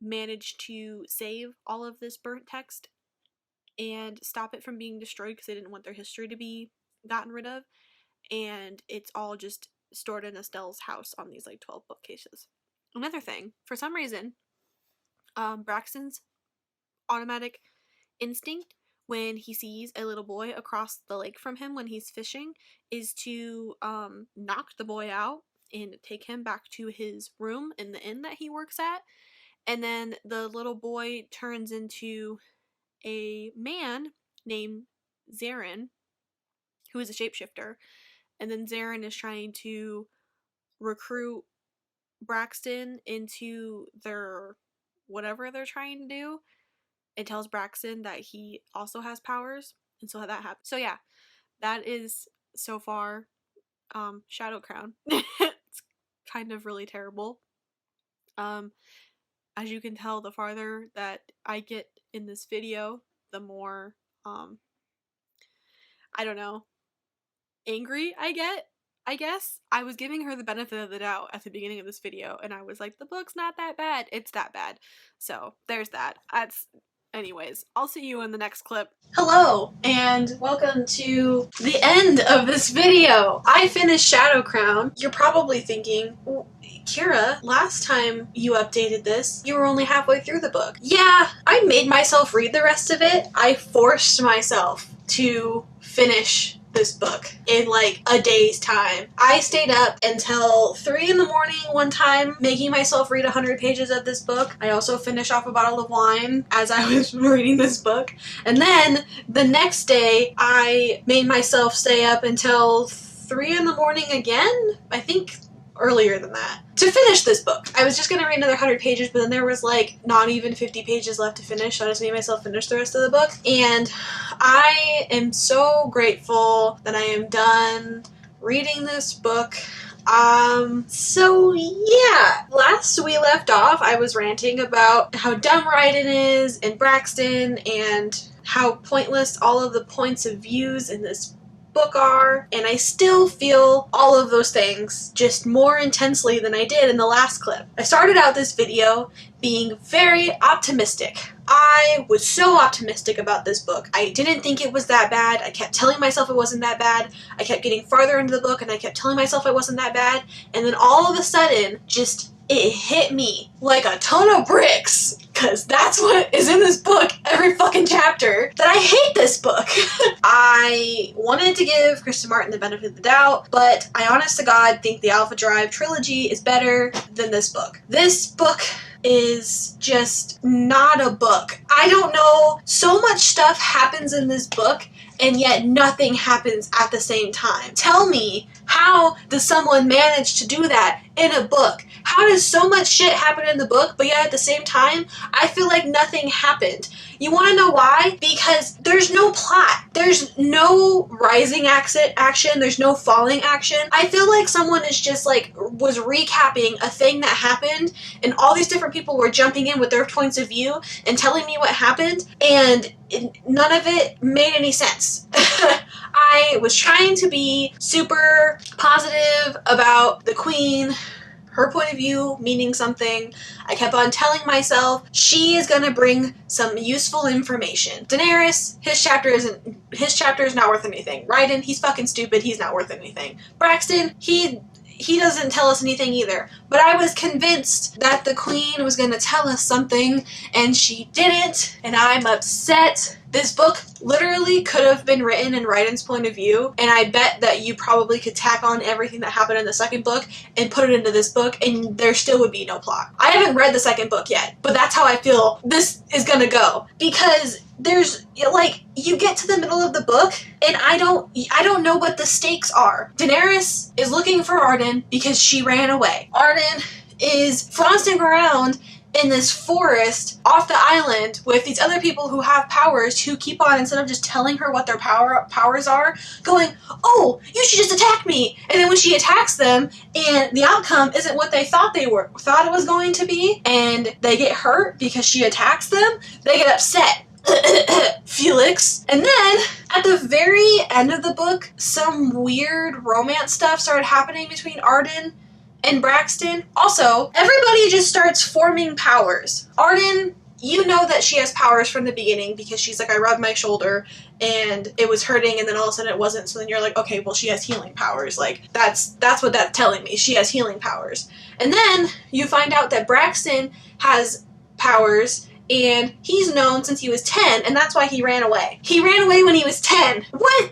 Speaker 1: managed to save all of this burnt text and stop it from being destroyed because they didn't want their history to be gotten rid of. And it's all just stored in Estelle's house on these like 12 bookcases. Another thing, for some reason, Braxton's automatic instinct when he sees a little boy across the lake from him when he's fishing is to knock the boy out and take him back to his room in the inn that he works at. And then the little boy turns into a man named Zarin, who is a shapeshifter. And then Zarin is trying to recruit Braxton into their whatever they're trying to do. It tells Braxton that he also has powers, and so that happens. So yeah, that is so far Shadow Crown. It's kind of really terrible.
Speaker 2: as you can tell, the farther that I get in this video, the more, I don't know, angry I get, I guess. I was giving her the benefit of the doubt at the beginning of this video, and I was like, the book's not that bad. It's that bad. So, there's that. Anyways, I'll see you in the next clip.
Speaker 1: Hello, and welcome to the end of this video. I finished Shadow Crown. You're probably thinking, well, Kira, last time you updated this, you were only halfway through the book. Yeah, I made myself read the rest of it. I forced myself to finish this book in like a day's time. I stayed up until 3 in the morning one time making myself read 100 pages of this book. I also finished off a bottle of wine as I was reading this book. And then the next day I made myself stay up until 3 in the morning again. I think earlier than that, to finish this book. I was just gonna read another 100 pages, but then there was like not even 50 pages left to finish, so I just made myself finish the rest of the book. And I am so grateful that I am done reading this book. So yeah, last we left off, I was ranting about how dumb Raiden is and Braxton and how pointless all of the points of views in this book are, and I still feel all of those things just more intensely than I did in the last clip. I started out this video being very optimistic. I was so optimistic about this book. I didn't think it was that bad. I kept telling myself it wasn't that bad. I kept getting farther into the book and I kept telling myself it wasn't that bad, and then all of a sudden, it hit me like a ton of bricks, because that's what is in this book every fucking chapter, that I hate this book. I wanted to give Kristen Martin the benefit of the doubt, but I honest to God think the Alpha Drive trilogy is better than this book. This book is just not a book. I don't know, so much stuff happens in this book, and yet nothing happens at the same time. Tell me, how does someone manage to do that in a book? How does so much shit happen in the book, but yet at the same time, I feel like nothing happened? You want to know why? Because there's no plot. There's no rising action. There's no falling action. I feel like someone is just like, was recapping a thing that happened, and all these different people were jumping in with their points of view and telling me what happened, and none of it made any sense. I was trying to be super positive about the queen, her point of view meaning something. I kept on telling myself she is gonna bring some useful information. Daenerys, his chapter is not worth anything. Raiden, he's fucking stupid, he's not worth anything. Braxton, he doesn't tell us anything either. But I was convinced that the queen was gonna tell us something, and she didn't, and I'm upset. This book literally could have been written in Raiden's point of view, and I bet that you probably could tack on everything that happened in the second book and put it into this book, and there still would be no plot. I haven't read the second book yet, but that's how I feel this is gonna go. Because there's, like, you get to the middle of the book, and I don't know what the stakes are. Daenerys is looking for Arden because she ran away. Arden is flaunting around in this forest off the island with these other people who have powers, who keep on, instead of just telling her what their powers are, going, oh, you should just attack me. And then when she attacks them and the outcome isn't what they thought it was going to be, and they get hurt because she attacks them, they get upset. Felix. And then at the very end of the book, some weird romance stuff started happening between Arden and Braxton. Also, everybody just starts forming powers. Arden, you know that she has powers from the beginning because she's like, I rubbed my shoulder and it was hurting, and then all of a sudden it wasn't. So then you're like, okay, well, she has healing powers. Like, that's what that's telling me. She has healing powers. And then you find out that Braxton has powers, and he's known since he was 10, and that's why he ran away. He ran away when he was 10. What?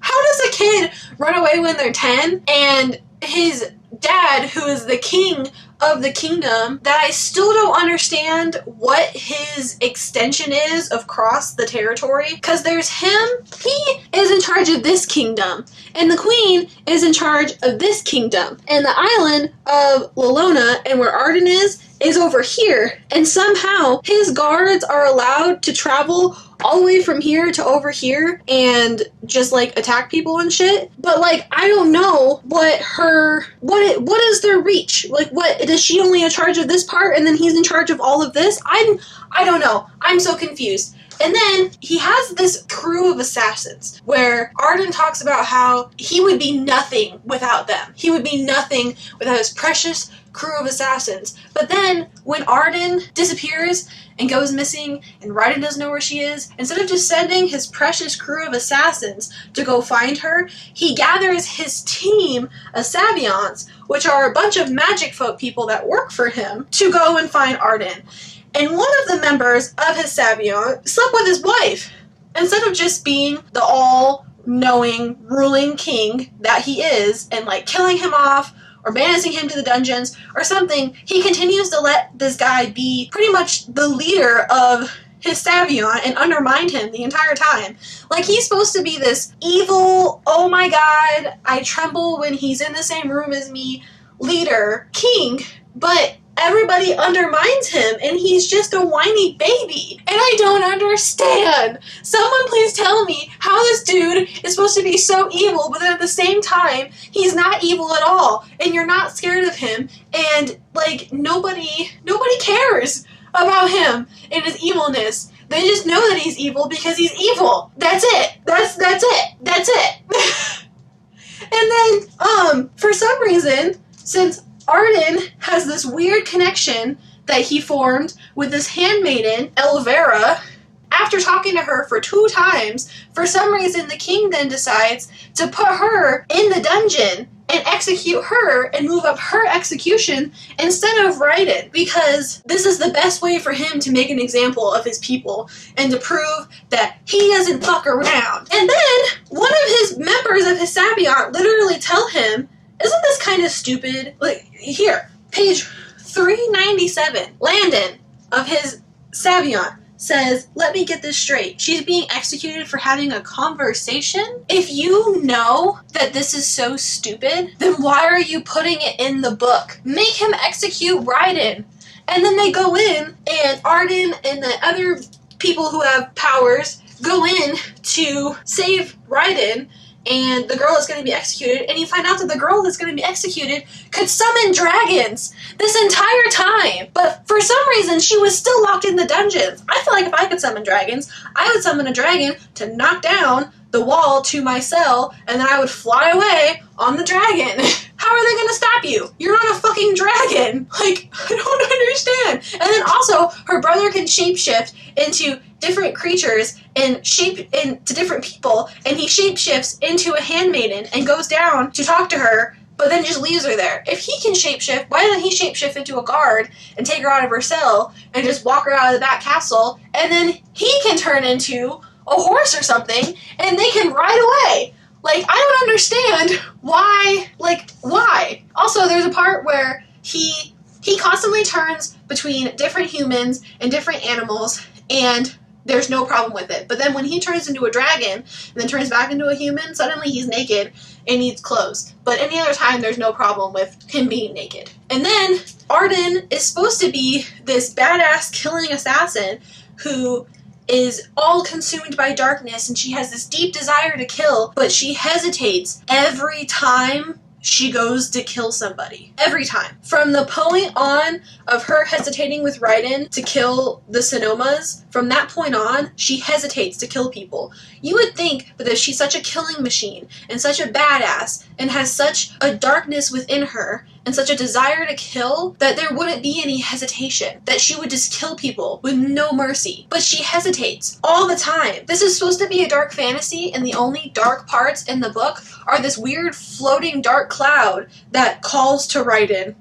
Speaker 1: How does a kid run away when they're 10? And his dad, who is the king of the kingdom, that I still don't understand what his extension is across the territory, because there's him, he is in charge of this kingdom, and the queen is in charge of this kingdom, and the island of Lolona, and where Arden is is over here, and somehow his guards are allowed to travel all the way from here to over here and just like attack people and shit. But like, I don't know what is their reach? Like, what is she only in charge of this part and then he's in charge of all of this? I don't know. I'm so confused. And then he has this crew of assassins where Arden talks about how he would be nothing without them. He would be nothing without his precious crew of assassins. But then when Arden disappears and goes missing and Raiden doesn't know where she is, instead of just sending his precious crew of assassins to go find her, he gathers his team of Savions, which are a bunch of magic folk people that work for him, to go and find Arden. And one of the members of his Savion slept with his wife. Instead of just being the all-knowing, ruling king that he is, and like killing him off, or banishing him to the dungeons, or something, he continues to let this guy be pretty much the leader of his Savion and undermined him the entire time. Like, he's supposed to be this evil, oh my god, I tremble when he's in the same room as me, leader, king, but everybody undermines him, and he's just a whiny baby. And I don't understand. Someone please tell me how this dude is supposed to be so evil, but then at the same time, he's not evil at all, and you're not scared of him, and, like, nobody cares about him and his evilness. They just know that he's evil because he's evil. That's it. That's it. And then, for some reason, since Arden has this weird connection that he formed with this handmaiden, Elvira. After talking to her for 2 times, for some reason the king then decides to put her in the dungeon and execute her and move up her execution instead of Raiden, because this is the best way for him to make an example of his people and to prove that he doesn't fuck around. And then one of his members of his Savion literally tell him, isn't this kind of stupid? Like, here, page 397. Landon, of his Savion, says, let me get this straight. She's being executed for having a conversation? If you know that this is so stupid, then why are you putting it in the book? Make him execute Raiden. And then they go in, and Arden and the other people who have powers go in to save Raiden, and the girl is going to be executed, and you find out that the girl that's going to be executed could summon dragons this entire time. But for some reason, she was still locked in the dungeons. I feel like if I could summon dragons, I would summon a dragon to knock down the wall to my cell, and then I would fly away on the dragon. How are they going to stop you? You're not a fucking dragon. Like, I don't understand. And then also, her brother can shapeshift into different creatures and shape into different people, and he shapeshifts into a handmaiden and goes down to talk to her, but then just leaves her there. If he can shapeshift, why doesn't he shapeshift into a guard and take her out of her cell and just walk her out of the back castle, and then he can turn into a horse or something and they can ride away? Like, I don't understand why. Like, why? Also, there's a part where he constantly turns between different humans and different animals, and there's no problem with it. But then when he turns into a dragon and then turns back into a human, suddenly he's naked and needs clothes. But any other time, there's no problem with him being naked. And then Arden is supposed to be this badass killing assassin who is all consumed by darkness, and she has this deep desire to kill, but she hesitates every time she goes to kill somebody. Every time. From the point on of her hesitating with Raiden to kill the Sonomas, from that point on, she hesitates to kill people. You would think that if she's such a killing machine and such a badass and has such a darkness within her and such a desire to kill, that there wouldn't be any hesitation, that she would just kill people with no mercy. But she hesitates all the time. This is supposed to be a dark fantasy, and the only dark parts in the book are this weird floating dark cloud that calls to Arden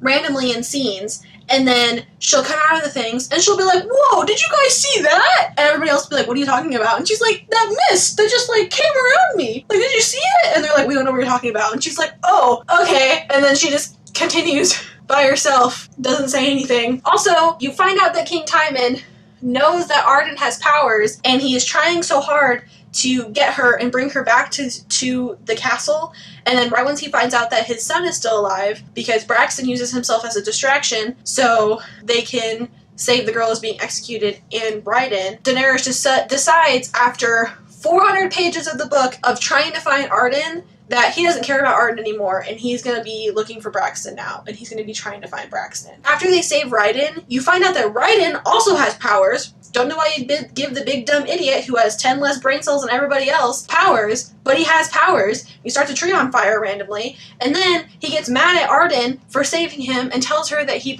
Speaker 1: randomly in scenes, and then she'll come out of the things and she'll be like, whoa, did you guys see that? And everybody else will be like, what are you talking about? And she's like, that mist that just like came around me. Like, did you see it? And they're like, we don't know what you're talking about. And she's like, oh, okay. And then she just continues by herself, doesn't say anything. Also, you find out that King Timon knows that Arden has powers, and he is trying so hard to get her and bring her back to the castle. And then right once he finds out that his son is still alive, because Braxton uses himself as a distraction so they can save the girl who's being executed in Brighton, Daenerys just decides after 400 pages of the book of trying to find Arden that he doesn't care about Arden anymore, and he's going to be looking for Braxton now, and he's going to be trying to find Braxton. After they save Raiden, you find out that Raiden also has powers. Don't know why you'd give the big dumb idiot who has 10 less brain cells than everybody else powers, but he has powers. He starts a tree on fire randomly, and then he gets mad at Arden for saving him and tells her that she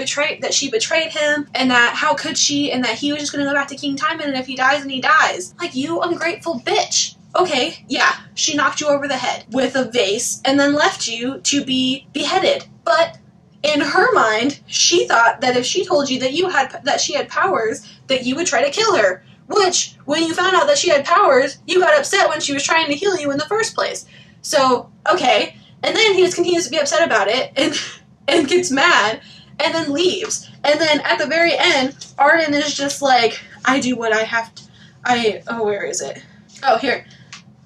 Speaker 1: betrayed him, and that how could she, and that he was just going to go back to King Timon, and if he dies, then he dies. Like, you ungrateful bitch. Okay, yeah, she knocked you over the head with a vase and then left you to be beheaded. But in her mind, she thought that if she told you that she had powers, that you would try to kill her. Which, when you found out that she had powers, you got upset when she was trying to heal you in the first place. So, okay. And then he just continues to be upset about it and gets mad and then leaves. And then at the very end, Arden is just like, I do what I have to. Where is it? Oh, here.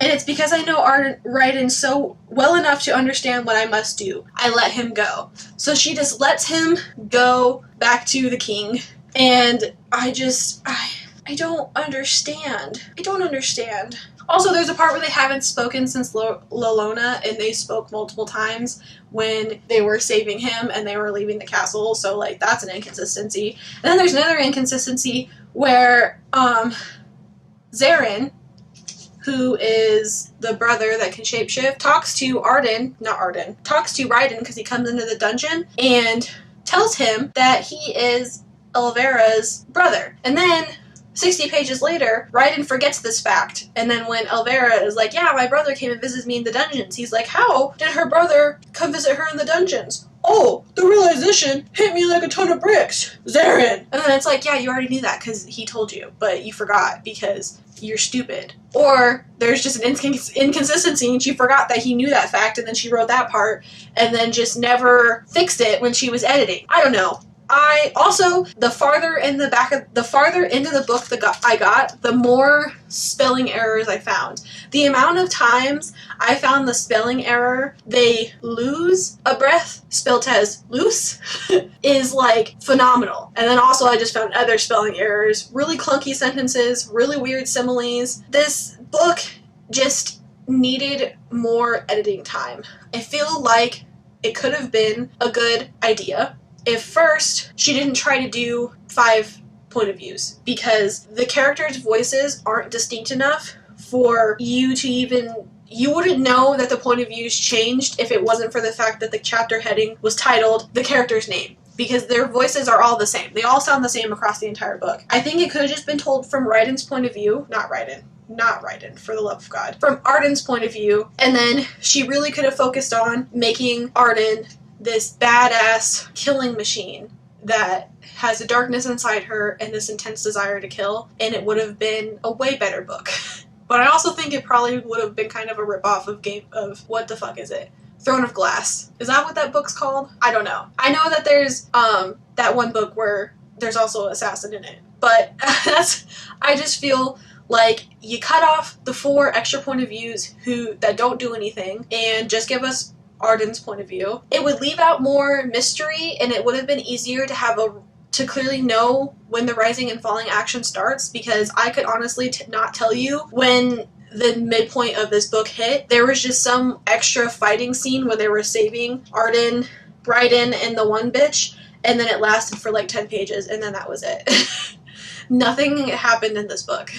Speaker 1: And it's because I know Raiden so well enough to understand what I must do. I let him go. So she just lets him go back to the king. And I don't understand. I don't understand. Also, there's a part where they haven't spoken since Lolona, and they spoke multiple times when they were saving him and they were leaving the castle. So, like, that's an inconsistency. And then there's another inconsistency where, Zarin, who is the brother that can shapeshift, talks to Raiden because he comes into the dungeon and tells him that he is Elvira's brother. And then 60 pages later, Raiden forgets this fact. And then when Elvira is like, yeah, my brother came and visits me in the dungeons, he's like, how did her brother come visit her in the dungeons? Oh, the realization hit me like a ton of bricks. Zarin! And then it's like, yeah, you already knew that because he told you, but you forgot because you're stupid. Or there's just an inconsistency and she forgot that he knew that fact and then she wrote that part and then just never fixed it when she was editing. I don't know. The farther into the book I got, the more spelling errors I found. The amount of times I found the spelling error, they lose a breath, spelled as loose, is like phenomenal. And then also I just found other spelling errors, really clunky sentences, really weird similes. This book just needed more editing time. I feel like it could have been a good idea if first she didn't try to do 5 point of views, because the characters' voices aren't distinct enough for you wouldn't know that the point of views changed if it wasn't for the fact that the chapter heading was titled the character's name, because their voices are all the same. They all sound the same across the entire book. I think it could have just been told from Raiden's point of view, not Raiden, for the love of God, from Arden's point of view, and then she really could have focused on making Arden this badass killing machine that has a darkness inside her and this intense desire to kill, and it would have been a way better book. But I also think it probably would have been kind of a ripoff of what the fuck is it? Throne of Glass. Is that what that book's called? I don't know. I know that there's that one book where there's also an assassin in it. But I just feel like you cut off the 4 extra point of views that don't do anything and just give us Arden's point of view. It would leave out more mystery, and it would have been easier to clearly know when the rising and falling action starts, because I could honestly not tell you when the midpoint of this book hit. There was just some extra fighting scene when they were saving Arden, Brighton, and the one bitch, and then it lasted for like 10 pages, and then that was it. Nothing happened in this book.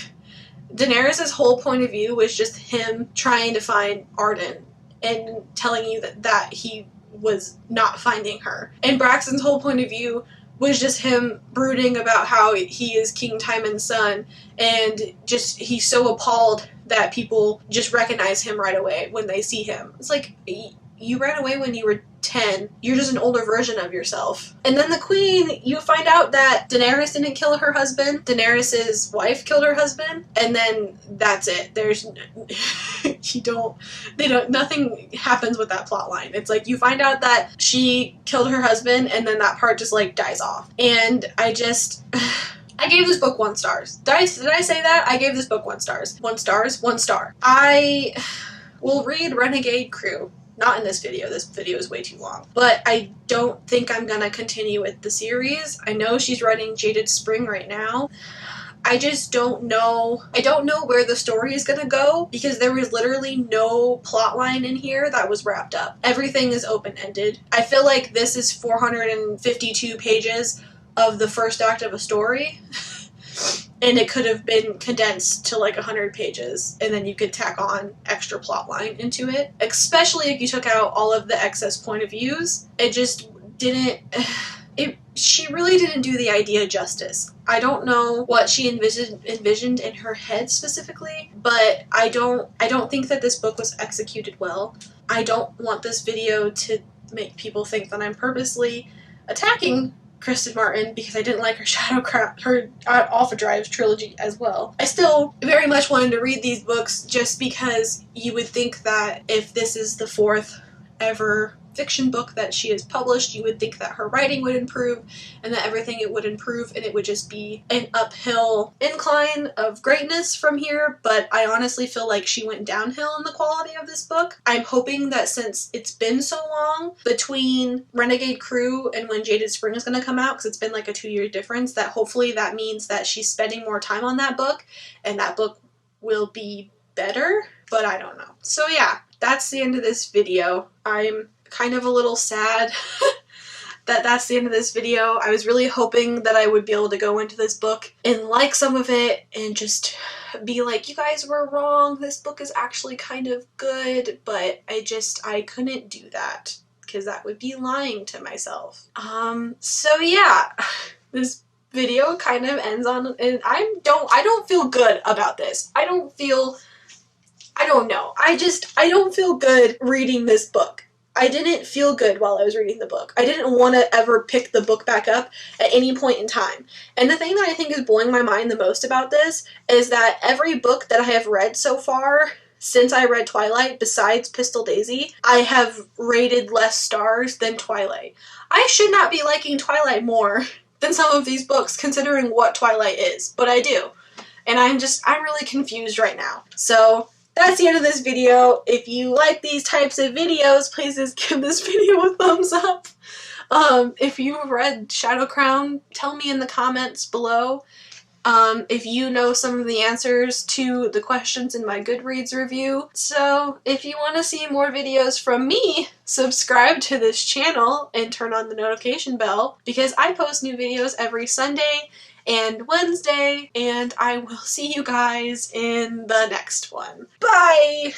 Speaker 1: Daenerys' whole point of view was just him trying to find Arden and telling you that he was not finding her. And Braxton's whole point of view was just him brooding about how he is King Timon's son, and just he's so appalled that people just recognize him right away when they see him. It's like, you ran away when you were 10. You're just an older version of yourself. And then the queen, you find out that Daenerys didn't kill her husband. Daenerys' wife killed her husband. And then that's it. Nothing happens with that plot line. It's like you find out that she killed her husband and then that part just like dies off. And I gave this book 1 star. Did I say that? I gave this book 1 star. 1 star, 1 star. I will read Renegade Crew. Not in this video. This video is way too long. But I don't think I'm gonna continue with the series. I know she's writing Jaded Spring right now. I just don't know. I don't know where the story is gonna go because there was literally no plot line in here that was wrapped up. Everything is open-ended. I feel like this is 452 pages of the first act of a story. And it could have been condensed to like 100 pages, and then you could tack on extra plot line into it. Especially if you took out all of the excess point of views. It just didn't... She really didn't do the idea justice. I don't know what she envisioned in her head specifically, but I don't think that this book was executed well. I don't want this video to make people think that I'm purposely attacking Kristen Martin because I didn't like her Alpha Drive trilogy as well. I still very much wanted to read these books just because you would think that if this is the 4th ever fiction book that she has published, you would think that her writing would improve and that everything it would improve and it would just be an uphill incline of greatness from here, but I honestly feel like she went downhill in the quality of this book. I'm hoping that since it's been so long between Renegade Crew and when Jaded Spring is going to come out, because it's been like a 2-year difference, that hopefully that means that she's spending more time on that book and that book will be better, but I don't know. So yeah, that's the end of this video. I'm kind of a little sad that that's the end of this video. I was really hoping that I would be able to go into this book and like some of it and just be like, you guys were wrong, this book is actually kind of good, but I couldn't do that because that would be lying to myself. So yeah, this video kind of ends on, and I don't feel good about this. I don't know. I don't feel good reading this book. I didn't feel good while I was reading the book. I didn't want to ever pick the book back up at any point in time. And the thing that I think is blowing my mind the most about this is that every book that I have read so far since I read Twilight, besides Pistol Daisy, I have rated less stars than Twilight. I should not be liking Twilight more than some of these books considering what Twilight is, but I do. And I'm really confused right now. So that's the end of this video. If you like these types of videos, please just give this video a thumbs up. If you've read Shadow Crown, tell me in the comments below. If you know some of the answers to the questions in my Goodreads review. So if you want to see more videos from me, subscribe to this channel and turn on the notification bell because I post new videos every Sunday and Wednesday, and I will see you guys in the next one. Bye!